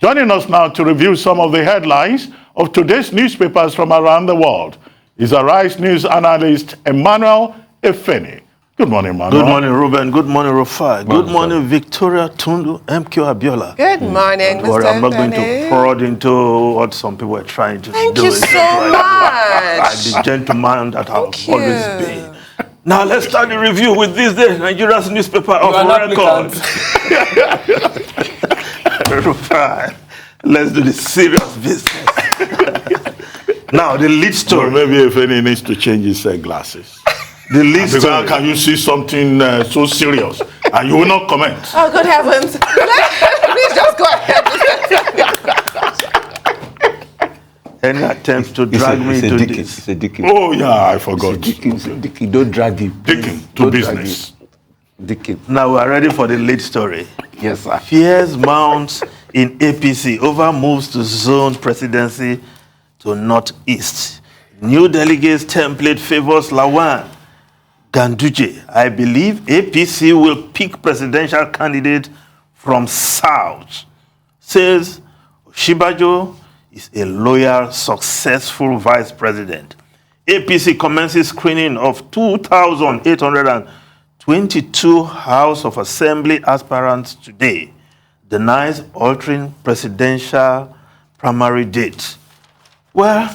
Joining us now to review some of the headlines of today's newspapers from around the world is Arise News analyst Emmanuel Efeni. Good morning, Emmanuel. Good morning, Ruben. Good morning, Rufai. Good morning, Victoria Tundu, MQ Abiola. Good morning, Mr. I'm not going to prod into what some people are trying to do. Thank you so much. I'm the gentleman that I've always been. Now let's start the review with this day, Nigeria's newspaper of record. Rufai, let's do the serious business. Now the lead story. Well, maybe Efeni needs to change his glasses. The lead story. How can you see something so serious and you will not comment? Oh, good heavens. Please just go ahead. Any attempts to drag me into this? It's a Dickie. Oh, yeah, I forgot. It's a Dickie. Don't drag him. Dickie to business. Dickie. Now we are ready for the lead story. Yes, sir. Fears mounts in APC over moves to zone presidency to northeast. New delegates template favors Lawan Ganduje. I believe APC will pick presidential candidate from south. Says Shibajo is a loyal, successful vice president. APC commences screening of 2,822 House of Assembly aspirants today. Denies altering presidential primary date. Well,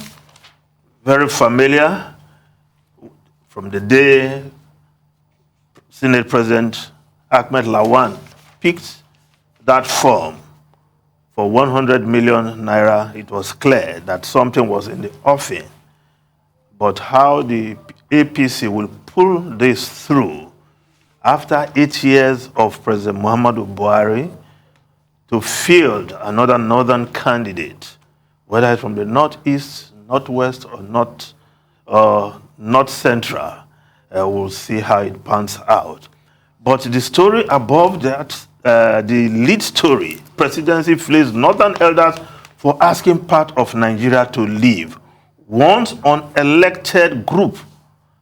very familiar from the day Senate President Ahmed Lawan picked that form for 100 million naira. It was clear that something was in the offing. But how the APC will pull this through after 8 years of President Muhammadu Buhari to field another northern candidate, whether it's from the northeast, northwest, or north central, we'll see how it pans out. But the story above that, the lead story, Presidency flees northern elders for asking part of Nigeria to leave. Once unelected group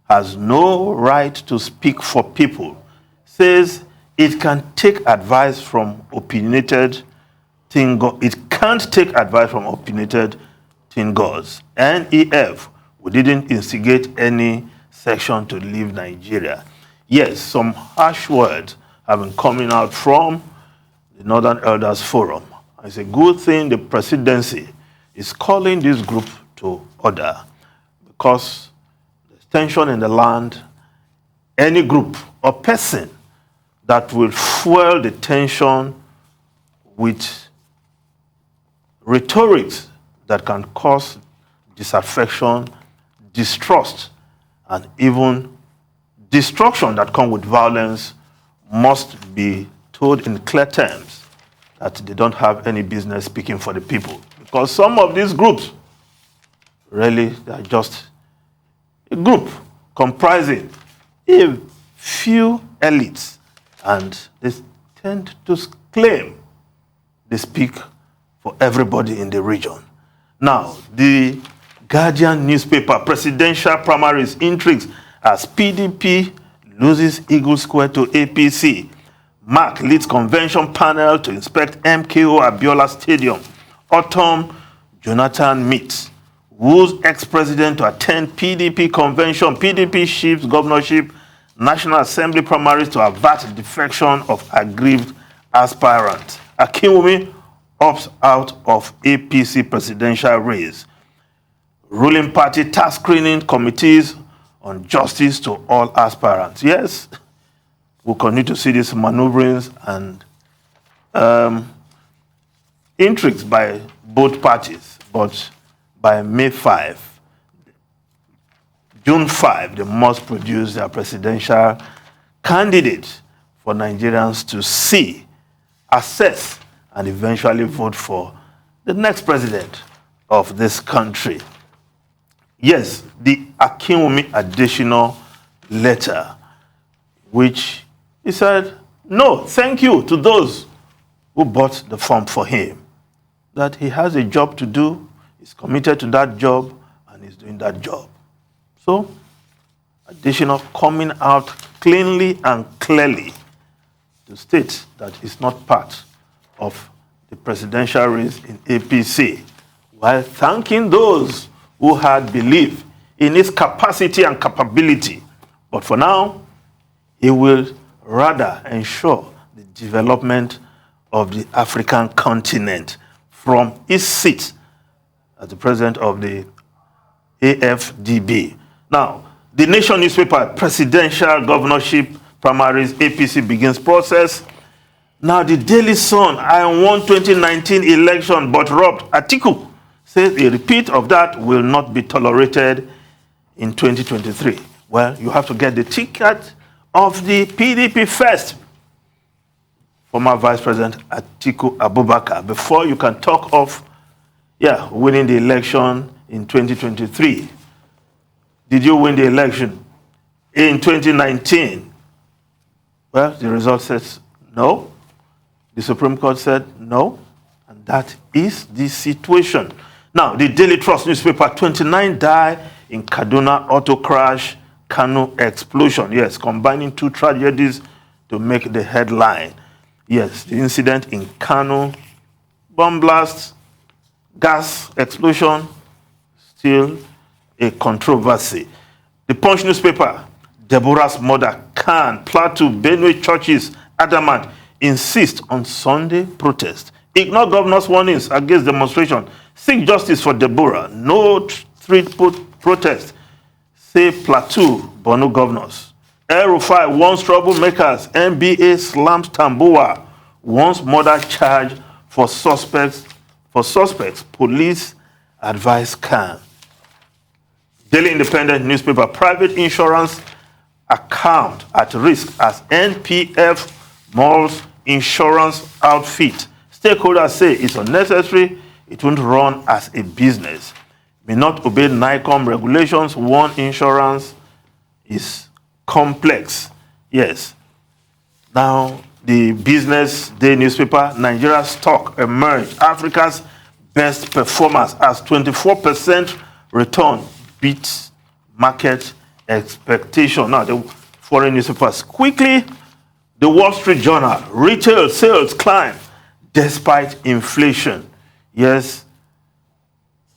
has no right to speak for people, says it can take advice from opinionated it can't take advice from opinionated Tingos. NEF, we didn't instigate any section to leave Nigeria. Yes, some harsh words have been coming out from the Northern Elders Forum. It's a good thing the presidency is calling this group to order, because there's tension in the land. Any group or person that will fuel the tension with rhetorics that can cause disaffection, distrust, and even destruction that come with violence must be told in clear terms that they don't have any business speaking for the people. Because some of these groups, really, they are just a group comprising a few elites, and they tend to claim they speak for everybody in the region. Now, the Guardian newspaper, presidential primaries intrigues as PDP loses Eagle Square to APC. Mark leads convention panel to inspect MKO Abiola Stadium. Autumn, Jonathan meets. Woos ex-president to attend PDP convention. PDP shifts governorship, National Assembly primaries to avert defection of aggrieved aspirants. Akuma opts out of APC presidential race. Ruling party task screening committees on justice to all aspirants. Yes, we'll continue to see these maneuverings and intrigues by both parties. But by May 5, June 5, they must produce their presidential candidate for Nigerians to see, assess, and eventually vote for the next president of this country. Yes, the Akuma additional letter, which he said, no, thank you to those who bought the form for him. That he has a job to do, he's committed to that job, and he's doing that job. So, additional coming out cleanly and clearly to state that it's not part of the presidential race in APC, while thanking those who had believed in his capacity and capability. But for now, he will rather ensure the development of the African continent from his seat as the president of the AFDB. Now, the Nation newspaper, presidential governorship primaries, APC begins process. Now, the Daily Sun, I won 2019 election but robbed. Atiku says a repeat of that will not be tolerated in 2023. Well, you have to get the ticket of the PDP first, former Vice President Atiku Abubakar, before you can talk of, winning the election in 2023. Did you win the election in 2019? Well, the result says no. The Supreme Court said no, and that is the situation. Now, the Daily Trust newspaper, 29 die in Kaduna auto crash, Kano explosion. Yes, combining two tragedies to make the headline. Yes, the incident in Kano, bomb blast, gas explosion, still a controversy. The Punch newspaper, Deborah's mother, Khan, Plateau, Benue churches, adamant, insist on Sunday protest. Ignore governor's warnings against demonstration. Seek justice for Deborah. No street protest. Say Plateau, Borno governors. El Rufai warns troublemakers. NBA slams Tambuwa. Wants murder charge for suspects. Police advise Khan. Daily Independent newspaper, private insurance account at risk as NPF malls insurance outfit. Stakeholders say it's unnecessary, it won't run as a business. May not obey NICOM regulations, one insurance is complex. Yes. Now, the Business Day newspaper, Nigeria's stock emerged Africa's best performers as 24% return beats market expectation. Now, the foreign newspapers quickly. The Wall Street Journal, retail sales climb despite inflation. Yes,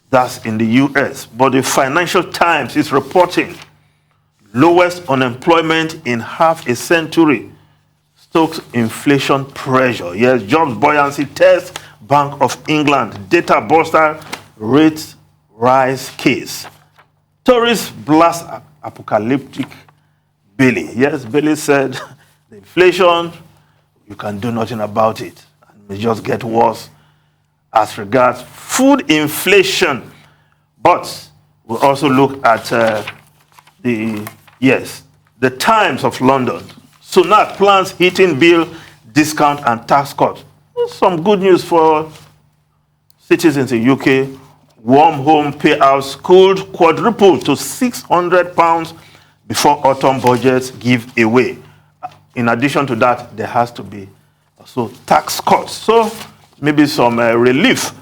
that's in the US. But the Financial Times is reporting lowest unemployment in half a century. Stokes inflation pressure. Yes, jobs buoyancy test, Bank of England. Data buster, rates rise case. Tourists blast apocalyptic Bailey. Yes, Bailey said, the inflation, you can do nothing about it. And it just get worse as regards food inflation. But we'll also look at the Times of London. Sunak plans heating bill, discount and tax cut. Some good news for citizens in UK. Warm home payouts could quadruple to £600 before autumn budgets give away. In addition to that, there has to be also tax cuts. So maybe some relief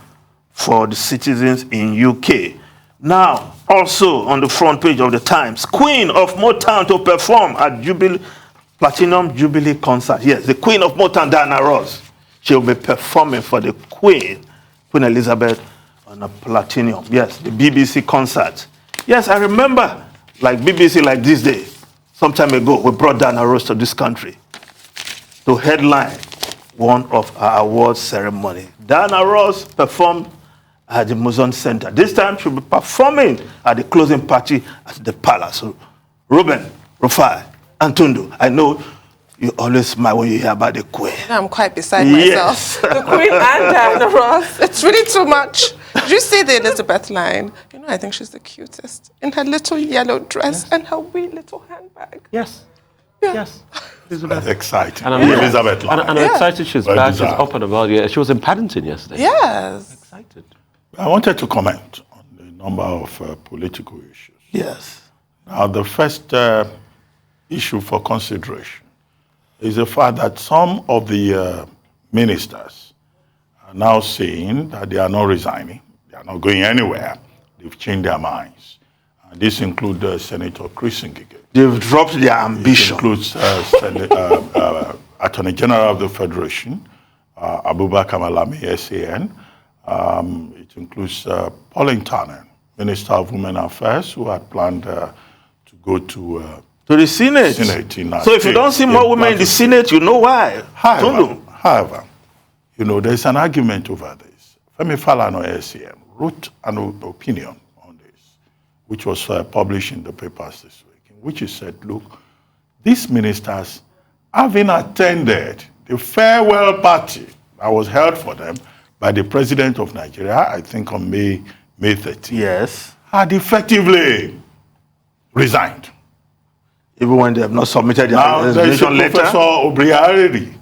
for the citizens in UK. Now, also on the front page of the Times, Queen of Motown to perform at Platinum Jubilee concert. Yes, the Queen of Motown, Diana Ross. She'll be performing for the Queen Elizabeth, on a Platinum. Yes, the BBC concert. Yes, I remember, like BBC, like this day, some time ago, we brought Diana Ross to this country to headline one of our awards ceremony. Diana Ross performed at the Museum Center. This time, she'll be performing at the closing party at the Palace. So, Ruben, Rufai, and Tundu, I know you always smile when you hear about the Queen. I'm quite beside myself. The Queen and Diana Ross. It's really too much. Did you see the Elizabeth line? You know, I think she's the cutest in her little yellow dress and her wee little handbag. Yes. Yeah. Yes. That's exciting. And The Elizabeth line. I'm excited she's Well back. She's deserved. up and about. Yeah, she was in Paddington yesterday. Yes. Excited. I wanted to comment on the number of political issues. Yes. Now, the first issue for consideration is the fact that some of the ministers are now saying that they are not resigning, they are not going anywhere. They've changed their minds. And this includes Senator Chris Ngige. They've dropped their ambition. It includes Attorney General of the Federation, Abubakar Malami, SAN. It includes Pauline Tannen, Minister of Women Affairs, who had planned to go to the Senate. So if you don't see more women in the Senate, you know why. However, you know, there's an argument over this. Femi Falana SAN wrote an opinion on this, which was published in the papers this week, in which he said, look, these ministers, having attended the farewell party that was held for them by the President of Nigeria, I think on May 13th, yes, had effectively resigned. Even when they have not submitted their resignation letter? Professor Obriareri,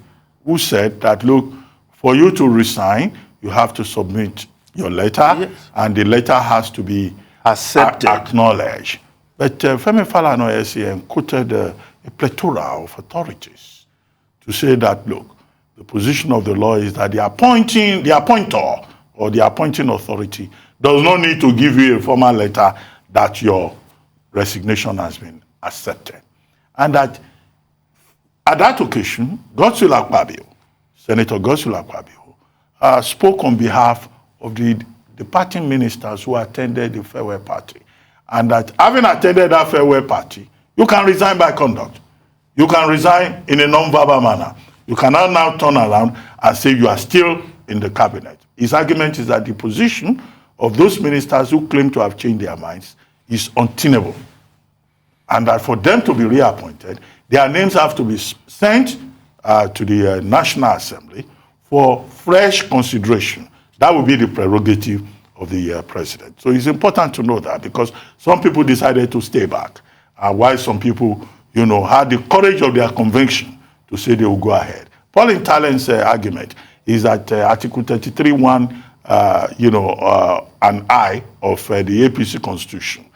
who said that, look, for you to resign, you have to submit your letter, yes, and the letter has to be accepted, acknowledged. But Femi Falana SAN quoted a plethora of authorities to say that, look, the position of the law is that the appointer or the appointing authority does not need to give you a formal letter that your resignation has been accepted. And that at that occasion, Godswill Akpabio, Senator Godswill Akpabio, spoke on behalf of the departing ministers who attended the farewell party. And that having attended that farewell party, you can resign by conduct. You can resign in a non-verbal manner. You cannot now turn around and say you are still in the cabinet. His argument is that the position of those ministers who claim to have changed their minds is untenable. And that for them to be reappointed, their names have to be sent to the National Assembly for fresh consideration. That will be the prerogative of the president. So it's important to know that, because some people decided to stay back, while some people, you know, had the courage of their conviction to say they will go ahead. Pauline Tannen's argument is that Article 33(1), you know, an I of the APC Constitution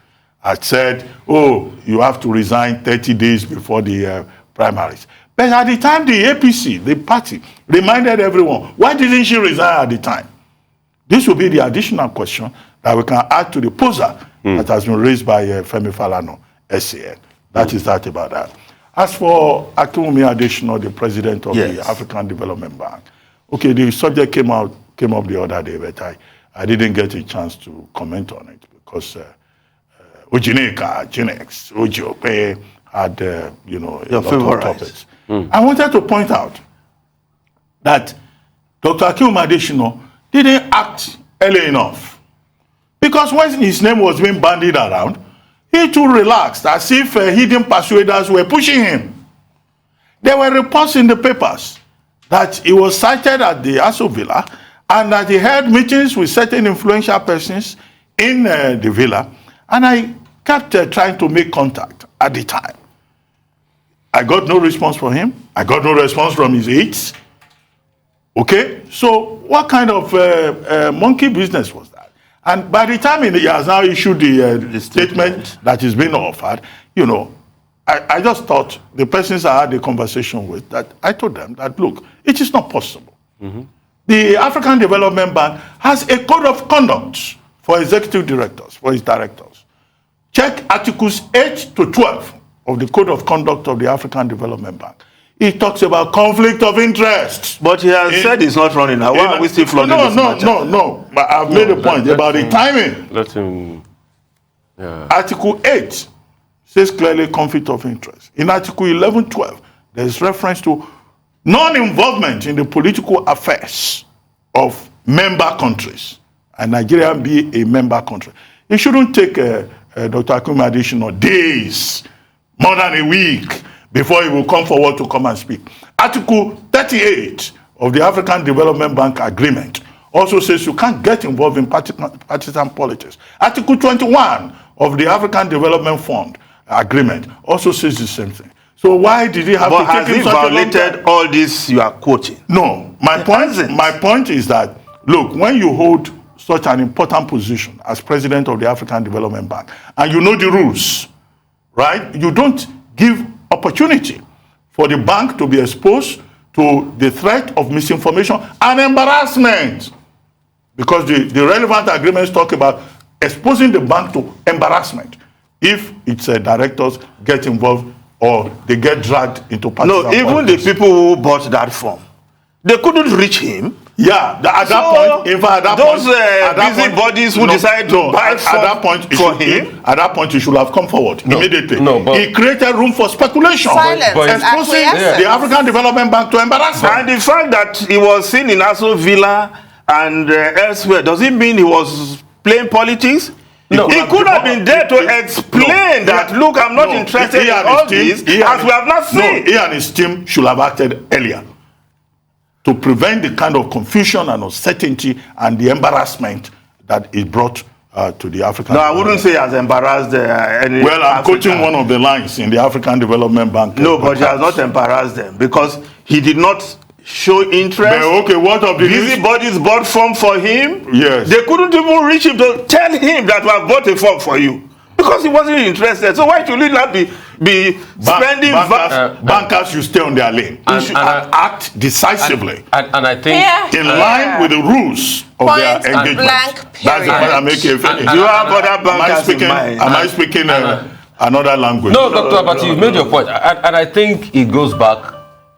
had said, oh, you have to resign 30 days before the primaries. But at the time, the APC, the party, reminded everyone, why didn't she resign at the time? This will be the additional question that we can add to the poser that has been raised by Femi Falana SAN. That is that about that. As for Akuma Adesina, the president of the African Development Bank, okay, the subject came up the other day, but I didn't get a chance to comment on it because Ojineka, Jinex, Ojiope had, you know, a lot of topics. I wanted to point out that Dr. Akuma Adesina didn't act early enough, because when his name was being bandied around, he too relaxed, as if hidden persuaders were pushing him. There were reports in the papers that he was cited at the Aso Villa and that he held meetings with certain influential persons in the villa. And I kept trying to make contact at the time. I got no response from him. I got no response from his aides. Okay, so what kind of monkey business was that? And by the time he has now issued the statement that is being offered, you know, I just thought the persons I had a conversation with, that I told them that, look, it is not possible. The African Development Bank has a code of conduct for executive directors, for its directors. Check Articles 8 to 12 of the Code of Conduct of the African Development Bank. It talks about conflict of interest. But he has said he's not running. Now, why are we still flogging this matter? No. But I've made a point about the timing. Let him... Yeah. Article 8 says clearly conflict of interest. In Article 11:12, there's reference to non-involvement in the political affairs of member countries, and Nigeria be a member country. It shouldn't take Dr. Akuma Adesina days, more than a week, before he will come forward to come and speak. Article 38 of the African Development Bank Agreement also says you can't get involved in partisan politics. Article 21 of the African Development Fund Agreement also says the same thing. So why did he have to take him such a long time? But has he violated all this you are quoting? No. My point is that, look, when you hold such an important position as president of the African Development Bank, and you know the rules, right? You don't give opportunity for the bank to be exposed to the threat of misinformation and embarrassment, because the relevant agreements talk about exposing the bank to embarrassment if its directors get involved or they get dragged into partisan politics. No, even the people who bought that form, They couldn't reach him. Yeah, at that point, in fact, at that those point, at that busy point, bodies who decided to buy at that point, at that point, he should have come forward immediately. No, but he created room for speculation, Silence and exposing acquiescence. the African Development Bank to embarrassment. And the fact that he was seen in Aso Villa and elsewhere, does it mean he was playing politics? No, he could have been there to explain that, look, I'm not interested in all this, as we have not seen. No, he and his team should have acted earlier to prevent the kind of confusion and uncertainty and the embarrassment that it brought to the African. No, I wouldn't say he has embarrassed any. Well, I'm quoting one of the lines in the African Development Bank. No, but he has not embarrassed them because he did not show interest. But okay, what of the busy bodies bought form for him? Yes. They couldn't even reach him to tell him that we have bought a form for you because he wasn't interested. So why should he not be spending? Bankers should stay on their lane and act decisively and I think in line with the rules of their engagement. That's the point I'm making. Do you have other bankers in mind? Am I speaking another language? No, Dr. Abati, you've made your point. And I think it goes back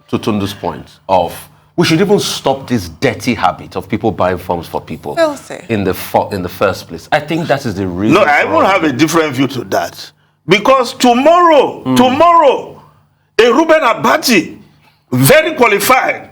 to Tundu's point of we should even stop this dirty habit of people buying forms for people in the first place. I think that is the reason. No, I will have a different view to that. Because tomorrow, a Reuben Abati, very qualified,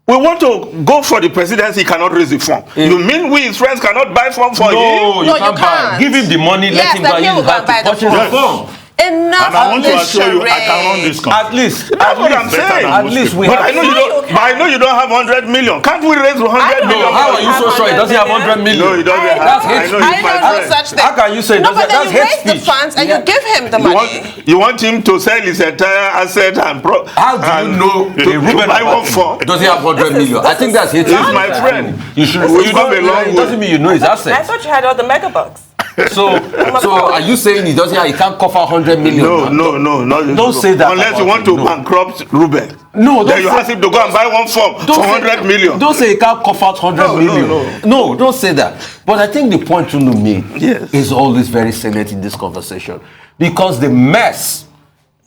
we want to go for the presidency, he cannot raise the form. You mean we, his friends, cannot buy form for him? No, you can't. Give him the money, let him buy the form. Enough and I want to assure you, I charade. can run this country. At least, that's what I'm saying. At least we but have. I know you don't have 100 million. Can't we raise 100 million? How are you so sure he doesn't have 100 million? No, he doesn't have. That's hate speech. I know no such thing. How can you say no, but then that's you hate raise the speech? funds and you give him the money. You want him to sell his entire asset and how do you know to buy one form? Does he have 100 million? I think that's hate speech. He's my friend. You should. It doesn't mean you know his assets. I thought you had all the megabucks. So are you saying he can't cover 100 million? No. Don't say that. Unless you want to bankrupt Reuben. No, then you ask him to go and buy one form for 100 million. Don't say he can't cover 100 million. No, don't say that. But I think the point Tundu made is always very salient in this conversation. Because the mess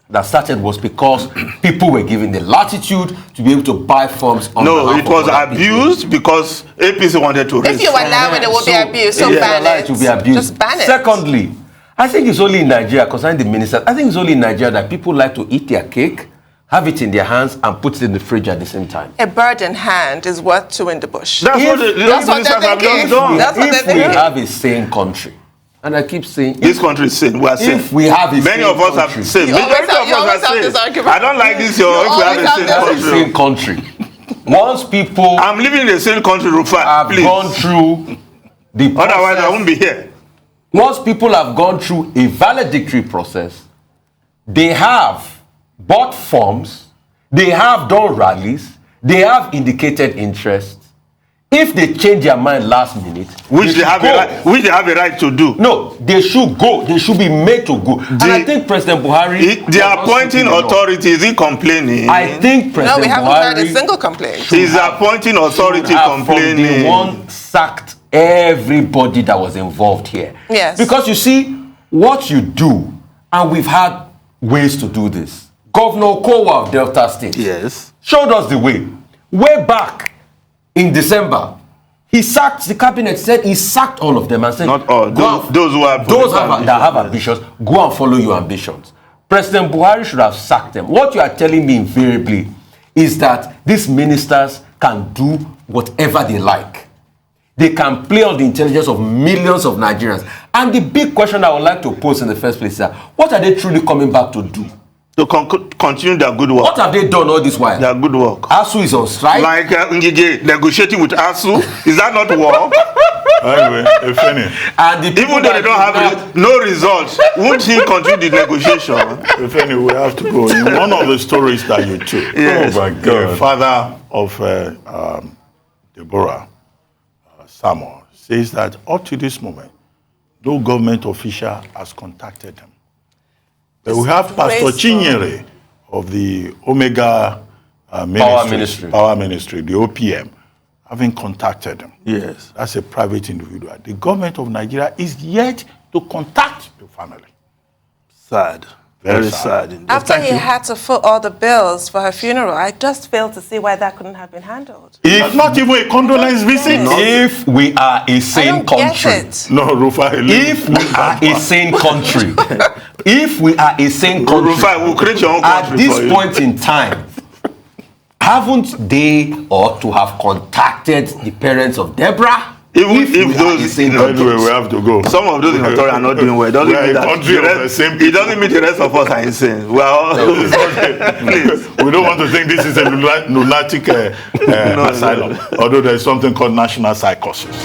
that started was because people were given the latitude to be able to buy forms. No, it was abused because APC wanted to raise. If you allow it, it will be abused. So ban it. To be abused. Just ban it. Secondly, I think it's only in Nigeria, concerning the ministers, I think it's only in Nigeria that people like to eat their cake, have it in their hands, and put it in the fridge at the same time. A bird in hand is worth two in the bush. That's what the ministers have just done. If we have a sane country, and I keep saying, this country is sane. We are sane. If we have a many of us have sane. Majority of us are sane. I don't like this. If we have a sane country, once people, I'm living in a sane country, Rufa. Have gone through the process, otherwise I won't be here. Once people have gone through a valedictory process, they have bought forms, they have done rallies, they have indicated interest. If they change their mind last minute, which they have a right to do. No, they should go. They should be made to go. And I think President Buhari, the appointing authority, is he complaining? I think President Buhari, no, we haven't heard a single complaint. He's appointing authority complaining. From the one sacked everybody that was involved here. Yes. Because you see, what you do, and we've had ways to do this. Governor Okowa of Delta State showed us the way. Way back in December, he sacked the cabinet, said he sacked all of them and said, not all, those who are that have ambitions, go and follow your ambitions. President Buhari should have sacked them. What you are telling me invariably is that these ministers can do whatever they like. They can play on the intelligence of millions of Nigerians. And the big question I would like to pose in the first place is that, what are they truly coming back to do? To continue their good work. What have they done all this while? Their good work. ASU is on strike. Like Ngige negotiating with ASU. Is that not work? Anyway, Efeni. And even though they don't have no results, won't he continue the negotiation? Efeni, we have to go. In one of the stories that you took, yes. Oh my God. The father of Deborah, Samuel, says that up to this moment, no government official has contacted them. But we have Pastor Chinyere of the Omega Power Ministry, the OPM, having contacted them. Yes. That's a private individual. The government of Nigeria is yet to contact the family. Sad. Very sad. Indeed. After Thank he you. had to foot all the bills for her funeral, I just fail to see why that couldn't have been handled. If not even a condolence visit. If we are a I sane don't get country, it. No, Rufa. if we are a sane country, if we are a sane country, Rufai, we'll create your own at country for this you. point in time, haven't they ought to have contacted the parents of Deborah? Even if we are a those, sane Anyway, country? we have to go. some of those in authority are not doing well. Doesn't We are mean a that country the of the rest, same it people. doesn't mean the rest of us are insane. Well, please. We don't want to think this is a lunatic asylum, although there is something called national psychosis.